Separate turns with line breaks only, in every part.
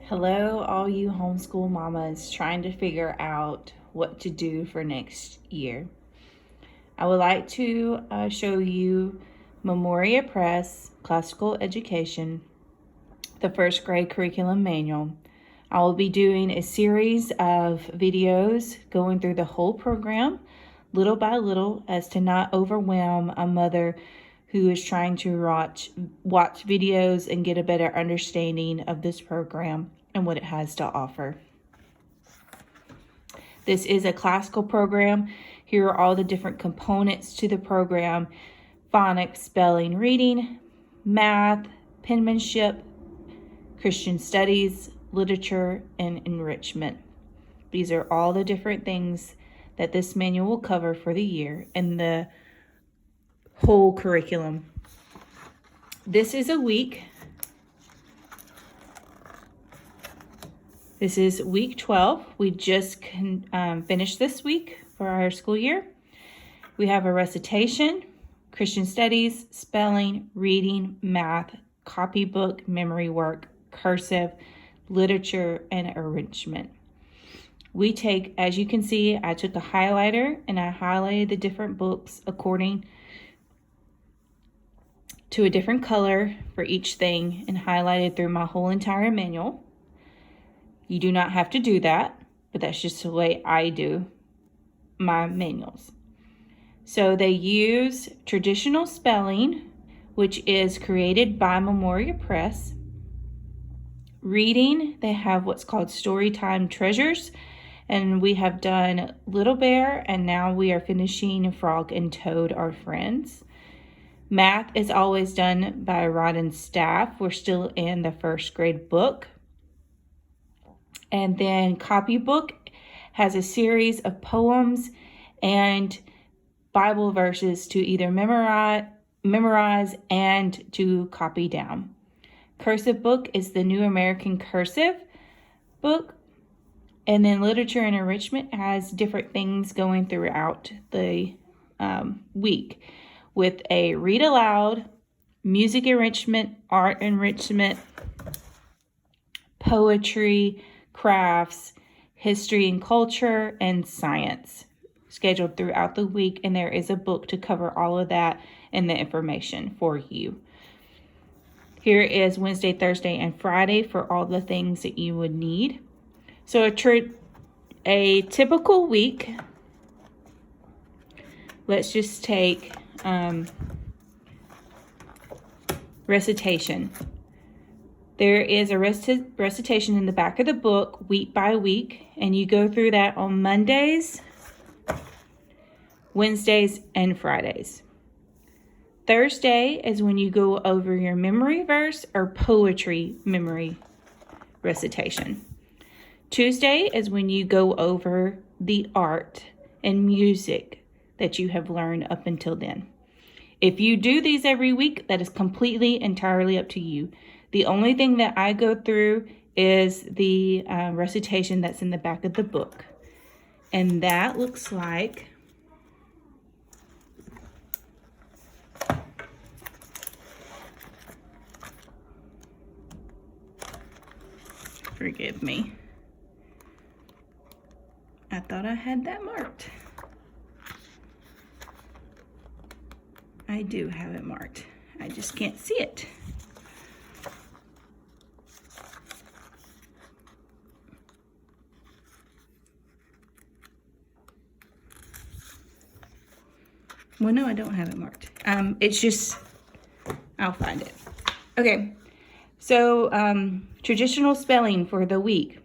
Hello, all you homeschool mamas trying to figure out what to do for next year. I would like to show you Memoria Press Classical Education, the first grade curriculum manual. I will be doing a series of videos going through the whole program little by little as to not overwhelm a mother who is trying to watch videos and get a better understanding of this program and what it has to offer. This is a classical program. Here are all the different components to the program: phonics, spelling, reading, math, penmanship, Christian studies, literature, and enrichment. These are all the different things that this manual will cover for the year and the whole curriculum. This is a week. This is week 12. We just finished this week for our school year. We have a recitation, Christian studies, spelling, reading, math, copybook, memory work, cursive, literature, and enrichment. We take, as you can see, I took a highlighter and I highlighted the different books according to a different color for each thing and highlighted through my whole entire manual. You do not have to do that, but that's just the way I do my manuals. So they use traditional spelling, which is created by Memoria Press. Reading, they have what's called Storytime Treasures, and we have done Little Bear, and now we are finishing Frog and Toad Are Friends. Math is always done by Rod and Staff. We're still in the first grade book. And then copybook has a series of poems and Bible verses to either memorize and to copy down. Cursive book is the New American Cursive book. And then literature and enrichment has different things going throughout the week, with a read aloud, music enrichment, art enrichment, poetry, crafts, history and culture, and science scheduled throughout the week. And there is a book to cover all of that and the information for you. Here is Wednesday, Thursday, and Friday for all the things that you would need. So a typical week, let's just take recitation. There is a recitation in the back of the book, week by week, and you go through that on Mondays, Wednesdays, and Fridays. Thursday is when you go over your memory verse or poetry memory recitation. Tuesday is when you go over the art and music that you have learned up until then. If you do these every week, that is completely, entirely up to you. The only thing that I go through is the recitation that's in the back of the book. And that looks like forgive me. I thought I had that marked. I do have it marked. I just can't see it. Well, no, I don't have it marked. It's just, I'll find it. Okay, so traditional spelling for the week.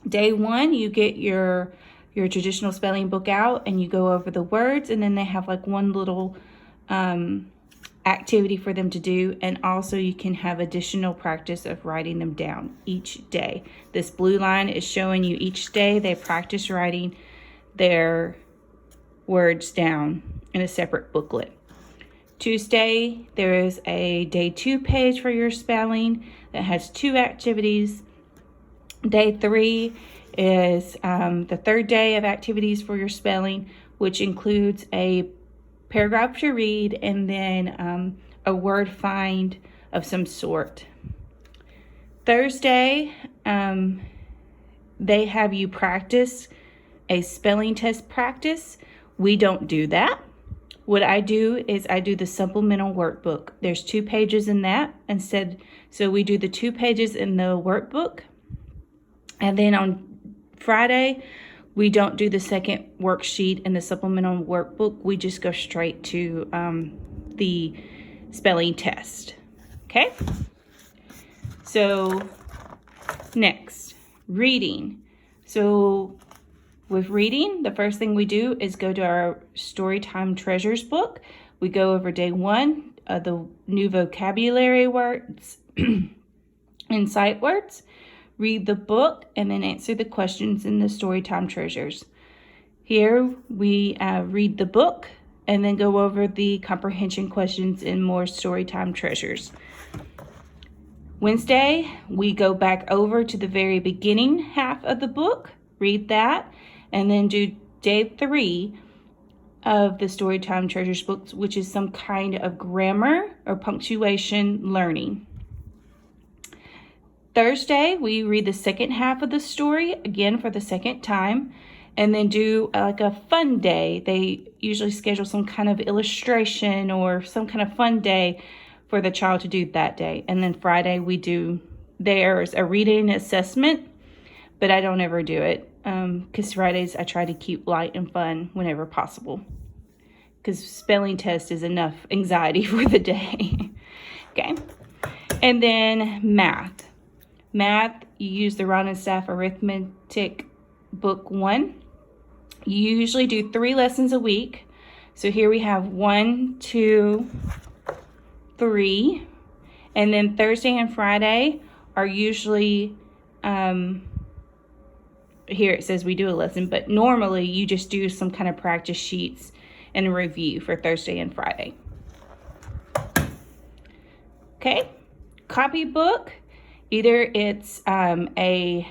Day 1, you get your traditional spelling book out and you go over the words, and then they have like one little activity for them to do, and also you can have additional practice of writing them down each day. This blue line is showing you each day they practice writing their words down in a separate booklet. Tuesday, there is a day 2 page for your spelling that has 2 activities. Day 3 is the third day of activities for your spelling, which includes a paragraph to read and then a word find of some sort. Thursday, they have you practice a spelling test practice. We don't do that. What I do is I do the supplemental workbook. There's 2 pages in that instead. So we do the 2 pages in the workbook. And then on Friday, we don't do the second worksheet in the supplemental workbook. We just go straight to the spelling test. Okay? So next, reading. So with reading, the first thing we do is go to our Storytime Treasures book. We go over day 1 of the new vocabulary words and sight words, read the book, and then answer the questions in the Storytime Treasures. Here we read the book and then go over the comprehension questions in more Storytime Treasures. Wednesday, we go back over to the very beginning half of the book, read that, and then do day 3 of the Storytime Treasures books, which is some kind of grammar or punctuation learning. Thursday, we read the second half of the story, again for the second time, and then do like a fun day. They usually schedule some kind of illustration or some kind of fun day for the child to do that day. And then Friday, there's a reading assessment, but I don't ever do it because Fridays I try to keep light and fun whenever possible because spelling test is enough anxiety for the day. Okay. And then math. Math, you use the Ron and Staff Arithmetic Book 1. You usually do 3 lessons a week. So here we have 1, 2, 3. And then Thursday and Friday are usually, here it says we do a lesson, but normally you just do some kind of practice sheets and a review for Thursday and Friday. Okay, copybook. Either it's a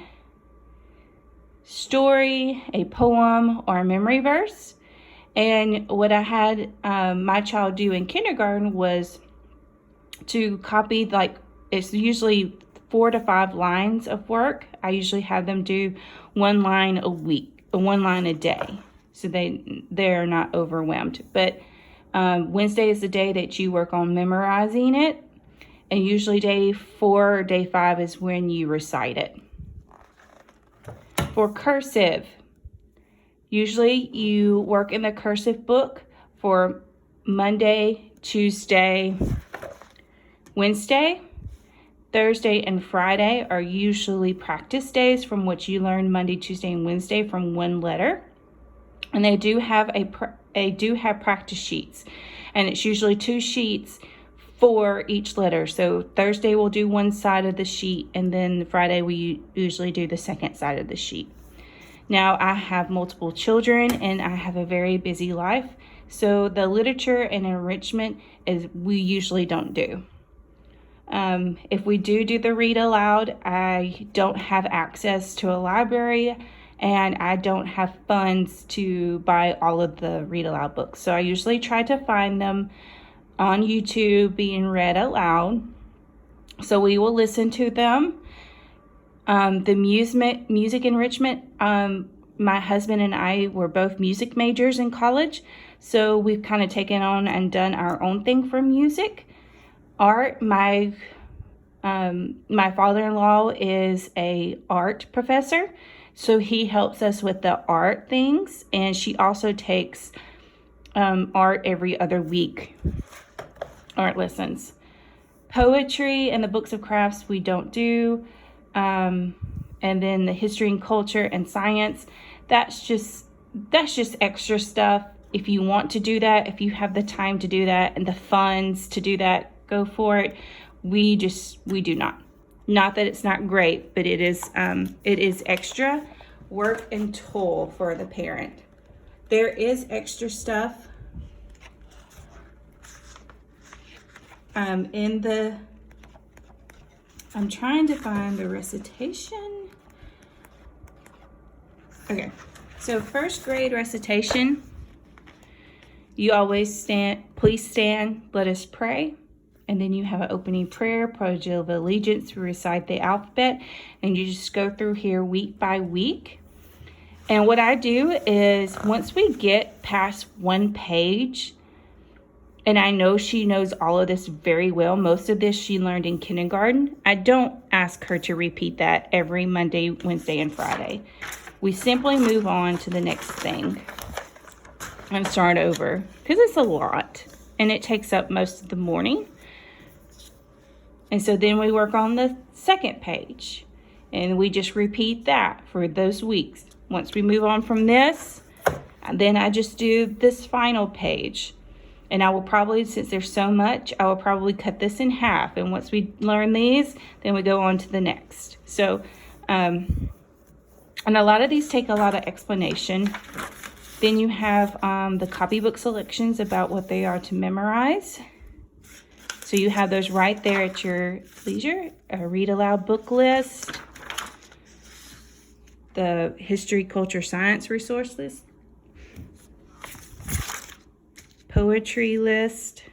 story, a poem, or a memory verse. And what I had my child do in kindergarten was to copy, like, it's usually 4 to 5 lines of work. I usually have them do 1 line a week, 1 line a day, so they're not overwhelmed. But Wednesday is the day that you work on memorizing it. And usually day 4 or day 5 is when you recite it. For cursive, usually you work in the cursive book for Monday, Tuesday, Wednesday. Thursday and Friday are usually practice days from which you learn Monday, Tuesday, and Wednesday from 1 letter. And they do have practice sheets. And it's usually 2 sheets for each letter. So Thursday we'll do 1 side of the sheet, and then Friday we usually do the second side of the sheet. Now I have multiple children and I have a very busy life, so the literature and enrichment we usually don't do. If we do the read aloud, I don't have access to a library and I don't have funds to buy all of the read aloud books. So I usually try to find them on YouTube being read aloud. So we will listen to them. The music enrichment, my husband and I were both music majors in college. So we've kind of taken on and done our own thing for music. Art, my father-in-law is a art professor. So he helps us with the art things. And she also takes art every other week. Art lessons. Poetry and the books of crafts we don't do. And then the history and culture and science, that's just extra stuff. If you want to do that, if you have the time to do that and the funds to do that, go for it. We do not. Not that it's not great, but it is extra work and toil for the parent. There is extra stuff I'm trying to find the recitation. Okay, so 1st grade recitation, you always stand, please stand, let us pray. And then you have an opening prayer, pledge of allegiance, recite the alphabet, and you just go through here week by week. And what I do is once we get past one page, and I know she knows all of this very well. Most of this she learned in kindergarten. I don't ask her to repeat that every Monday, Wednesday, and Friday. We simply move on to the next thing and start over because it's a lot and it takes up most of the morning. And so then we work on the second page and we just repeat that for those weeks. Once we move on from this, then I just do this final page. And I will probably, since there's so much, I will probably cut this in half. And once we learn these, then we go on to the next. So, and a lot of these take a lot of explanation. Then you have the copybook selections about what they are to memorize. So you have those right there at your leisure. A read aloud book list. The history, culture, science resource list. Poetry list.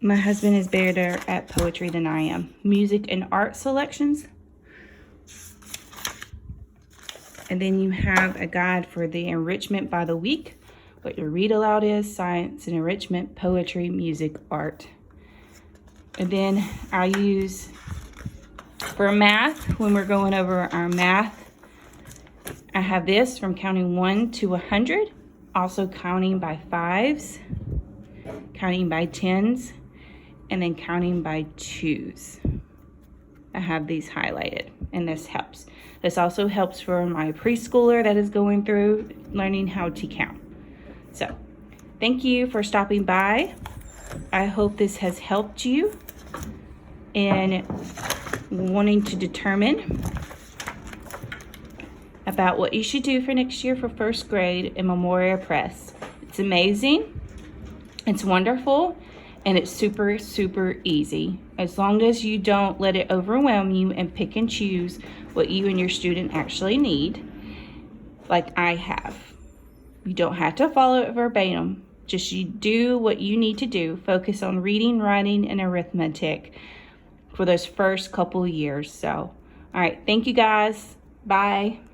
My husband is better at poetry than I am. Music and art selections. And then you have a guide for the enrichment by the week. What your read aloud is, science and enrichment, poetry, music, art. And then I use for math, when we're going over our math, I have this from counting 1 to 100, also counting by 5s, counting by 10s, and then counting by 2s. I have these highlighted, and this helps. This also helps for my preschooler that is going through learning how to count. So, thank you for stopping by. I hope this has helped you in wanting to determine about what you should do for next year for first grade in Memoria Press. It's amazing, it's wonderful, and it's super, super easy. As long as you don't let it overwhelm you and pick and choose what you and your student actually need, like I have. You don't have to follow it verbatim. Just you do what you need to do. Focus on reading, writing, and arithmetic for those first couple years. So, all right, thank you guys. Bye.